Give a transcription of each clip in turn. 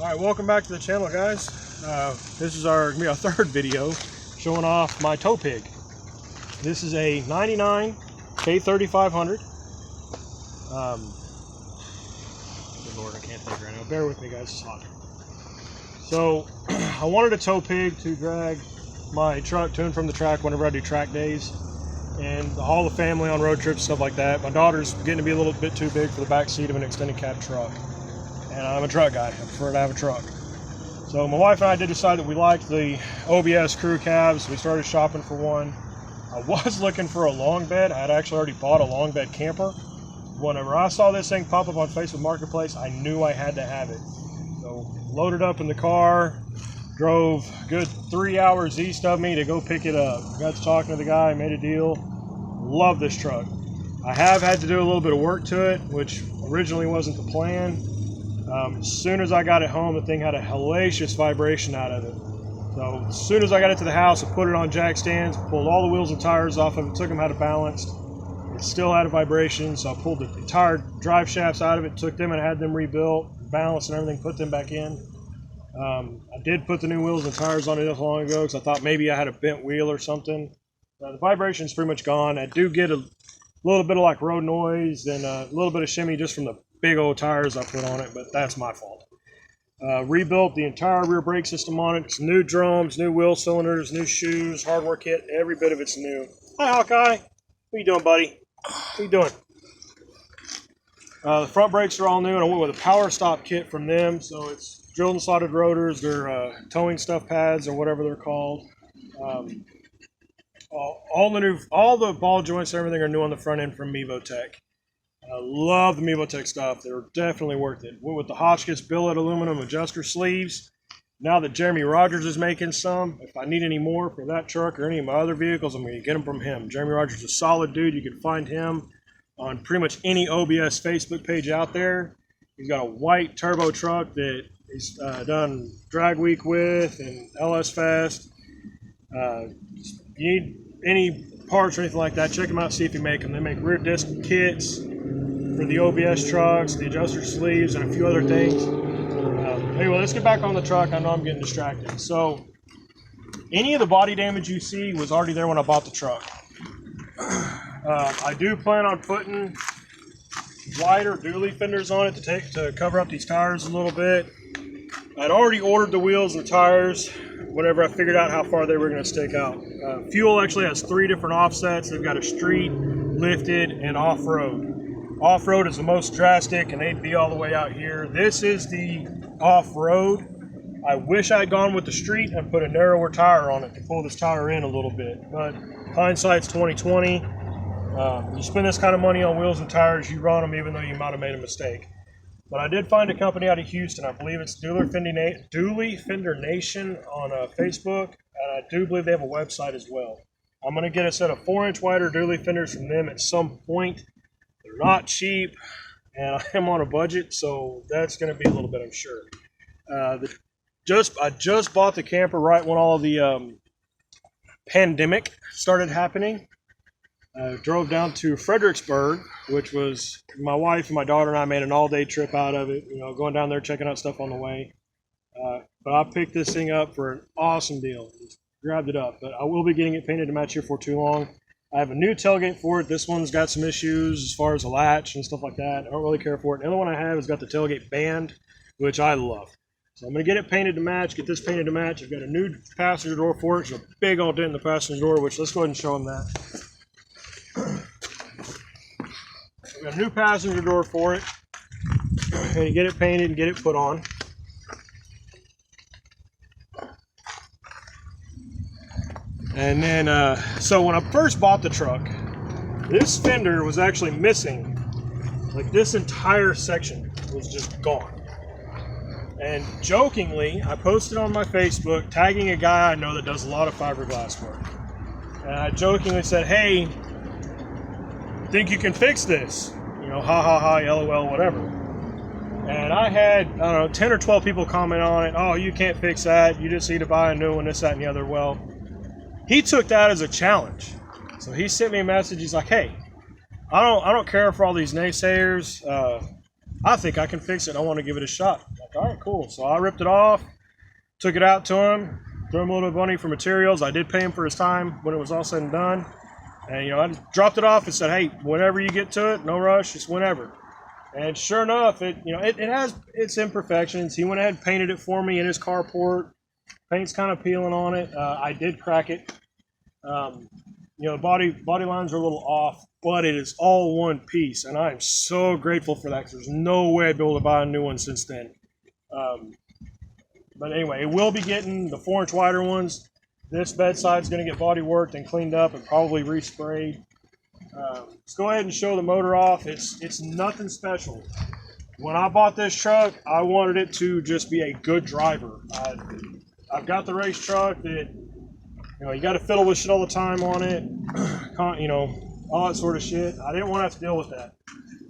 Alright, welcome back to the channel, guys. This is our third video showing off my tow pig. This is a 99 K3500. Good Lord, I can't think right now. Bear with me, guys, it's hot. So, I wanted a tow pig to drag my truck to and from the track whenever I do track days and haul the family on road trips, stuff like that. My daughter's getting to be a little bit too big for the back seat of an extended cab truck. And I'm a truck guy. I prefer to have a truck. So my wife and I did decide that we liked the OBS crew cabs. We started shopping for one. I was looking for a long bed. I had actually already bought a long bed camper. Whenever I saw this thing pop up on Facebook Marketplace, I knew I had to have it. So loaded up in the car, drove a good 3 hours east of me to go pick it up. Got to talking to the guy, made a deal. Love this truck. I have had to do a little bit of work to it, which originally wasn't the plan. As soon as I got it home, the thing had a hellacious vibration out of it. So as soon as I got it to the house, I put it on jack stands, pulled all the wheels and tires off of it, took them out of balance. It still had a vibration, so I pulled the entire drive shafts out of it, took them and had them rebuilt, balanced and everything, put them back in. I did put the new wheels and tires on it not long ago because I thought maybe I had a bent wheel or something. The vibration's pretty much gone. I do get a little bit of like road noise and a little bit of shimmy just from the big old tires I put on it, but that's my fault. Rebuilt the entire rear brake system on it. It's new drums, new wheel cylinders, new shoes, hardware kit, every bit of it's new. Hi, Hawkeye. What you doing, buddy? What you doing? The front brakes are all new, and I went with a power stop kit from them. So it's drilled and slotted rotors, their towing stuff pads or whatever they're called. All the ball joints and everything are new on the front end from Mevotech. I love the Mevotech stuff. They're definitely worth it. Went with the Hotchkiss billet aluminum adjuster sleeves. Now that Jeremy Rogers is making some, if I need any more for that truck or any of my other vehicles, I'm going to get them from him. Jeremy Rogers is a solid dude. You can find him on pretty much any OBS Facebook page out there. He's got a white turbo truck that he's done Drag Week with and LS Fest. If you need any parts or anything like that, check them out, see if you make them. They make rear disc kits for the OBS trucks, the adjuster sleeves, and a few other things. Anyway, let's get back on the truck. I know I'm getting distracted. So, any of the body damage you see was already there when I bought the truck. I do plan on putting wider dually fenders on it to cover up these tires a little bit. I'd already ordered the wheels and tires whenever I figured out how far they were going to stick out. Fuel actually has 3 different offsets. They've got a street, lifted, and off-road. Off-road is the most drastic, and they'd be all the way out here. This is the off-road. I wish I'd gone with the street and put a narrower tire on it to pull this tire in a little bit, but hindsight's 2020. You spend this kind of money on wheels and tires, you run them even though you might have made a mistake. But I did find a company out of Houston. I believe it's Dually Fender Nation on Facebook, and I do believe they have a website as well. I'm going to get a set of 4-inch wider dually fenders from them at some point. They're not cheap, and I am on a budget, so that's going to be a little bit, I'm sure. I just bought the camper right when all of the pandemic started happening. I drove down to Fredericksburg, which was my wife and my daughter and I made an all-day trip out of it, going down there, checking out stuff on the way. But I picked this thing up for an awesome deal. Just grabbed it up, but I will be getting it painted to match here for too long. I have a new tailgate for it. This one's got some issues as far as the latch and stuff like that. I don't really care for it. The other one I have has got the tailgate band, which I love. So I'm going to get it painted to match, get this painted to match. I've got a new passenger door for it. There's a big old dent in the passenger door, which let's go ahead and show them that. I've got a new passenger door for it. And you get it painted and get it put on. And then, so when I first bought the truck, this fender was actually missing. Like this entire section was just gone. And jokingly, I posted on my Facebook, tagging a guy I know that does a lot of fiberglass work. And I jokingly said, hey, think you can fix this? Ha ha ha, LOL, whatever. And I had, I don't know, 10 or 12 people comment on it. Oh, you can't fix that. You just need to buy a new one, this, that, and the other. Well, he took that as a challenge. So he sent me a message. He's like, hey, I don't care for all these naysayers. I think I can fix it. I want to give it a shot. All right, cool. So I ripped it off, took it out to him, threw him a little bit of money for materials. I did pay him for his time when it was all said and done. And, you know, I just dropped it off and said, hey, whenever you get to it, no rush, just whenever. And sure enough, it has its imperfections. He went ahead and painted it for me in his carport. Paint's kind of peeling on it. I did crack it. You know, body lines are a little off, but it is all one piece, and I am so grateful for that because there's no way I'd be able to buy a new one since then. But anyway, it will be getting the 4-inch wider ones. This bedside's going to get body worked and cleaned up and probably resprayed. Let's go ahead and show the motor off. It's nothing special. When I bought this truck, I wanted it to just be a good driver. I've got the race truck that, you know, you got to fiddle with shit all the time on it, you know, all that sort of shit. I didn't want to have to deal with that.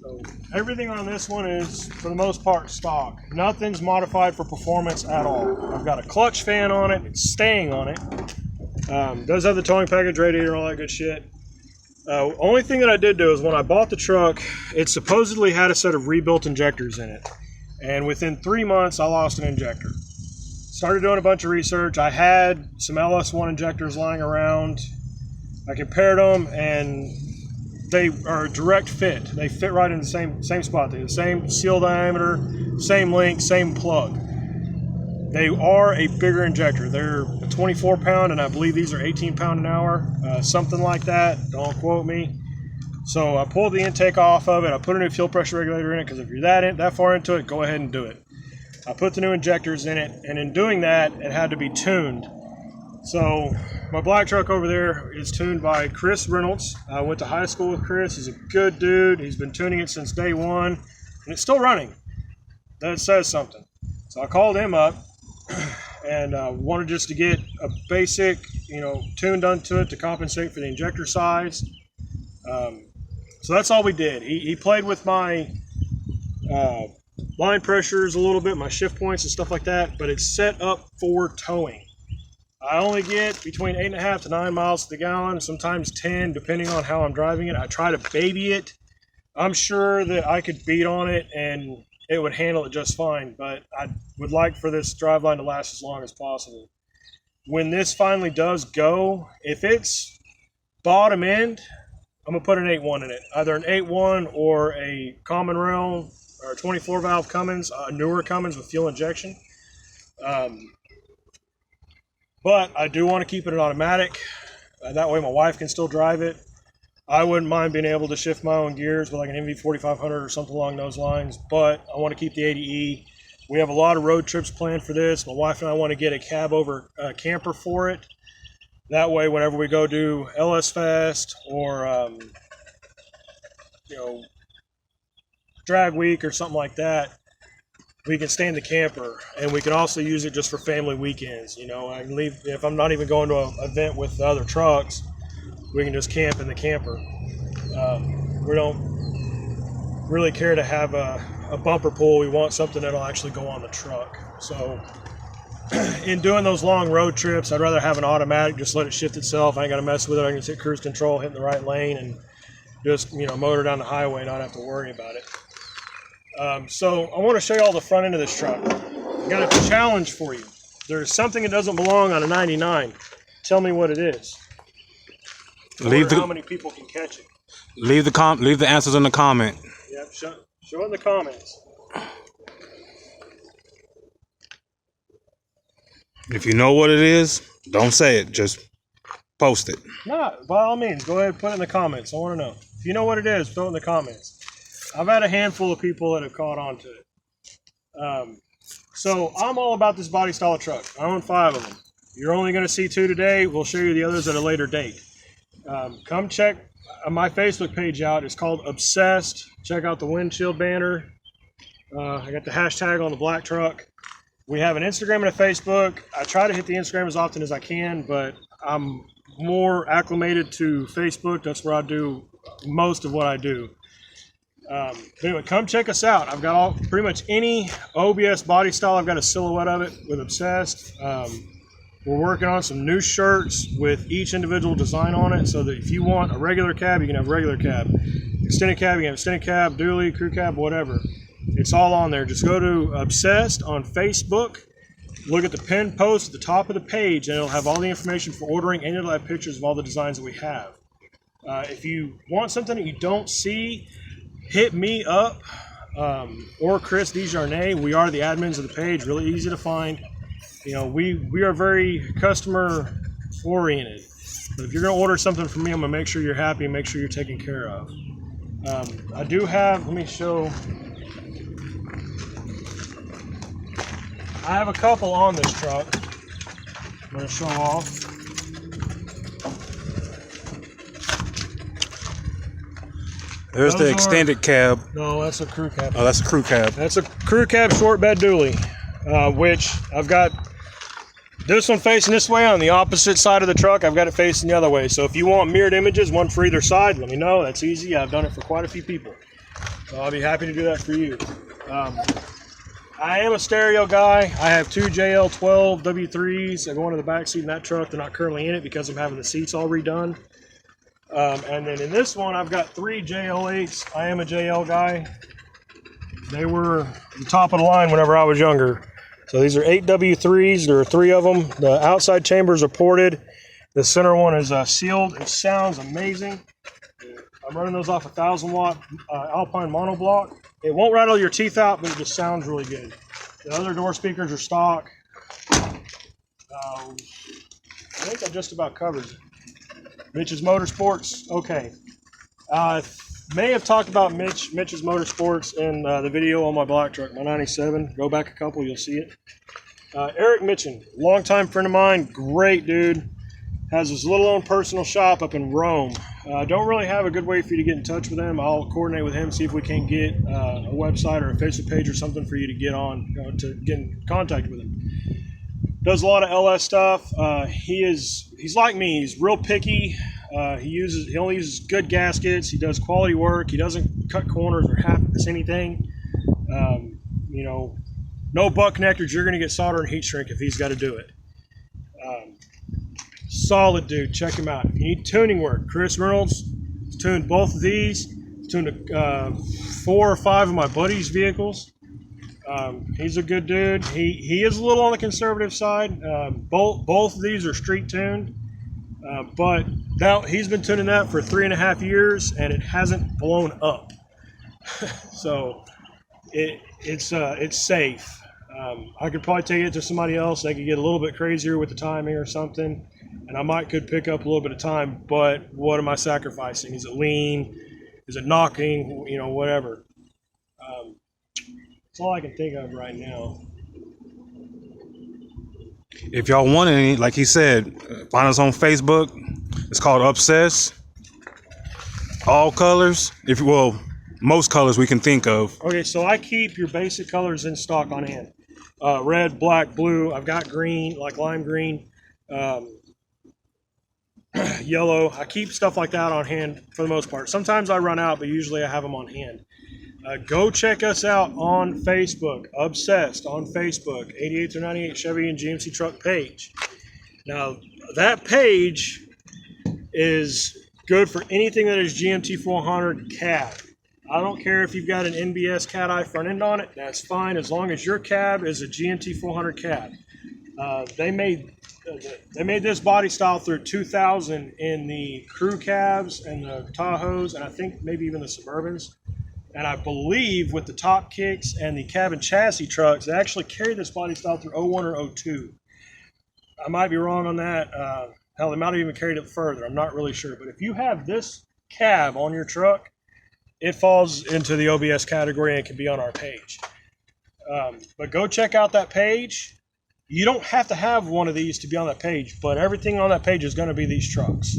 So everything on this one is, for the most part, stock. Nothing's modified for performance at all. I've got a clutch fan on it. It's staying on it. Does have the towing package, radiator, all that good shit. Only thing that I did do is when I bought the truck, it supposedly had a set of rebuilt injectors in it. And within 3 months, I lost an injector. Started doing a bunch of research. I had some LS1 injectors lying around. I compared them, and they are a direct fit. They fit right in the same spot. They're the same seal diameter, same length, same plug. They are a bigger injector. They're a 24 pound, and I believe these are 18 pound an hour, something like that. Don't quote me. So I pulled the intake off of it. I put a new fuel pressure regulator in it because if you're that far into it, go ahead and do it. I put the new injectors in it, and in doing that, it had to be tuned. So my black truck over there is tuned by Chris Reynolds. I went to high school with Chris. He's a good dude. He's been tuning it since day one, and it's still running. That says something. So I called him up and wanted just to get a basic, you know, tune done to it to compensate for the injector size. So that's all we did. He played with my line pressures a little bit, my shift points and stuff like that, but it's set up for towing. I only get between 8.5 to 9 miles to the gallon, sometimes 10, depending on how I'm driving it. I try to baby it. I'm sure that I could beat on it and it would handle it just fine, but I would like for this driveline to last as long as possible. When this finally does go, if it's bottom end, I'm going to put an 8.1 in it. Either an 8.1 or a common rail or a 24 valve Cummins, newer Cummins with fuel injection. But I do want to keep it an automatic. That way my wife can still drive it. I wouldn't mind being able to shift my own gears with like an MV4500 or something along those lines, but I want to keep the 80E. We have a lot of road trips planned for this. My wife and I want to get a cab over camper for it. That way, whenever we go do LS Fest or, you know, drag week or something like that, we can stay in the camper, and we can also use it just for family weekends. You know, I can leave, if I'm not even going to an event with the other trucks, we can just camp in the camper. We don't really care to have a bumper pull. We want something that'll actually go on the truck. So in doing those long road trips, I'd rather have an automatic, just let it shift itself. I ain't got to mess with it. I can just hit cruise control, hit in the right lane, and just, you know, motor down the highway and not have to worry about it. So I want to show you all the front end of this truck. I got a challenge for you. There's something that doesn't belong on a 99. Tell me what it is. How many people can catch it? Leave the answers in the comment. Yep, show it in the comments. If you know what it is, don't say it. Just post it. No, by all means, go ahead and put it in the comments. I want to know. If you know what it is, throw it in the comments. I've had a handful of people that have caught on to it. So I'm all about this body style of truck. I own 5 of them. You're only going to see 2 today. We'll show you the others at a later date. Come check my Facebook page out. It's called Obsessed. Check out the windshield banner. I got the hashtag on the black truck. We have an Instagram and a Facebook. I try to hit the Instagram as often as I can, but I'm more acclimated to Facebook. That's where I do most of what I do. Anyway, come check us out. I've got pretty much any OBS body style. I've got a silhouette of it with Obsessed. We're working on some new shirts with each individual design on it, so that if you want a regular cab, you can have regular cab. Extended cab, you can have extended cab, dually, crew cab, whatever. It's all on there. Just go to Obsessed on Facebook. Look at the pinned post at the top of the page, and it'll have all the information for ordering, and it'll have pictures of all the designs that we have. If you want something that you don't see, hit me up or Chris DeJarnay. We are the admins of the page. Really easy to find. You know, we are very customer oriented. But if you're going to order something from me, I'm going to make sure you're happy and make sure you're taken care of. I do have, let me show. I have a couple on this truck. I'm going to show off. There's the extended cab. No, that's a crew cab. Oh, that's a crew cab. That's a crew cab short bed dually, which I've got this one facing this way on the opposite side of the truck. I've got it facing the other way. So if you want mirrored images, one for either side, let me know. That's easy. I've done it for quite a few people. So I'll be happy to do that for you. I am a stereo guy. I have two JL12 W3s that go into the back seat in that truck. They're not currently in it because I'm having the seats all redone. And then in this one, I've got three JL8s. I am a JL guy. They were the top of the line whenever I was younger. So these are 8 W3s. There are 3 of them. The outside chambers are ported. The center one is sealed. It sounds amazing. I'm running those off a 1,000-watt Alpine monoblock. It won't rattle your teeth out, but it just sounds really good. The other door speakers are stock. I think that just about covers it. Mitch's Motorsports. Okay. May have talked about Mitch's Motorsports in the video on my black truck, my 97. Go back a couple, you'll see it. Eric Mitchin, longtime friend of mine, great dude. Has his little own personal shop up in Rome. Don't really have a good way for you to get in touch with him. I'll coordinate with him, see if we can get a website or a Facebook page or something for you to get on, to get in contact with him. Does a lot of LS stuff. He's like me. He's real picky. He only uses good gaskets. He does quality work. He doesn't cut corners or half-miss anything. You know, no butt connectors. You're going to get solder and heat shrink if he's got to do it. Solid dude. Check him out. If you need tuning work, Chris Reynolds tuned both of these. Tuned 4 or 5 of my buddies' vehicles. He's a good dude. He is a little on the conservative side. Both of these are street tuned, but now he's been tuning that for 3.5 years, and it hasn't blown up. So it's safe. I could probably take it to somebody else. They could get a little bit crazier with the timing or something, and I could pick up a little bit of time. But what am I sacrificing? Is it lean? Is it knocking? You know, whatever. That's all I can think of right now. If y'all want any, like he said, find us on Facebook. It's called Obsessed. All colors. Most colors we can think of. Okay, so I keep your basic colors in stock on hand. Red, black, blue. I've got green, like lime green, yellow. I keep stuff like that on hand for the most part. Sometimes I run out, but usually I have them on hand. Go check us out on Facebook, Obsessed on Facebook, 88 through 98 Chevy and GMC truck page. Now, that page is good for anything that is GMT 400 cab. I don't care if you've got an NBS cat eye front end on it, that's fine, as long as your cab is a GMT 400 cab. They made this body style through 2000 in the crew cabs and the Tahoes, and I think maybe even the Suburbans. And I believe with the top kicks and the cab and chassis trucks, they actually carry this body style through 01 or 02. I might be wrong on that. Hell, they might have even carried it further. I'm not really sure. But if you have this cab on your truck, it falls into the OBS category and it can be on our page. But go check out that page. You don't have to have one of these to be on that page, but everything on that page is going to be these trucks.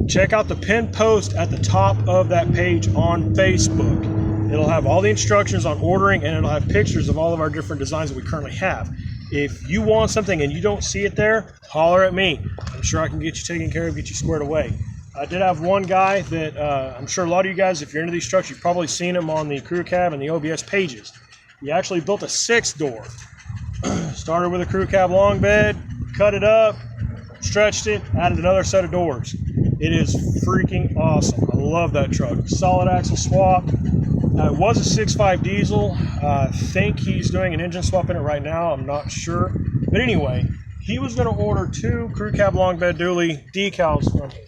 Check out the pinned post at the top of that page on Facebook. It'll have all the instructions on ordering, and it'll have pictures of all of our different designs that we currently have. If you want something and you don't see it there, holler at me. I'm sure I can get you taken care of, get you squared away. I did have one guy that I'm sure a lot of you guys, if you're into these trucks, you've probably seen him on the crew cab and the OBS pages. He actually built a 6-door. Started with a crew cab long bed, cut it up, stretched it, added another set of doors. It is freaking awesome. I love that truck. Solid axle swap. It was a 6.5 diesel. I think he's doing an engine swap in it right now. I'm not sure. But anyway, he was going to order 2 crew cab long bed dually decals from me.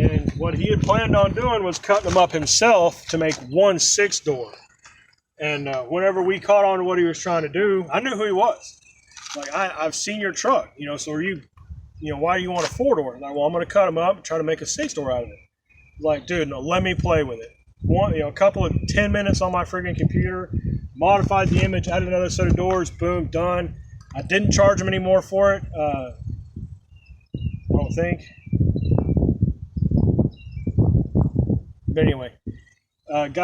And what he had planned on doing was cutting them up himself to make 1 6-door. And whenever we caught on to what he was trying to do, I knew who he was. Like, I've seen your truck, so are you, why do you want a 4-door? Like, well, I'm going to cut them up and try to make a 6-door out of it. Like, dude, no, let me play with it. A couple of 10 minutes on my freaking computer, modified the image, added another set of doors, boom, done. I didn't charge him anymore for it. I don't think. But anyway, guys.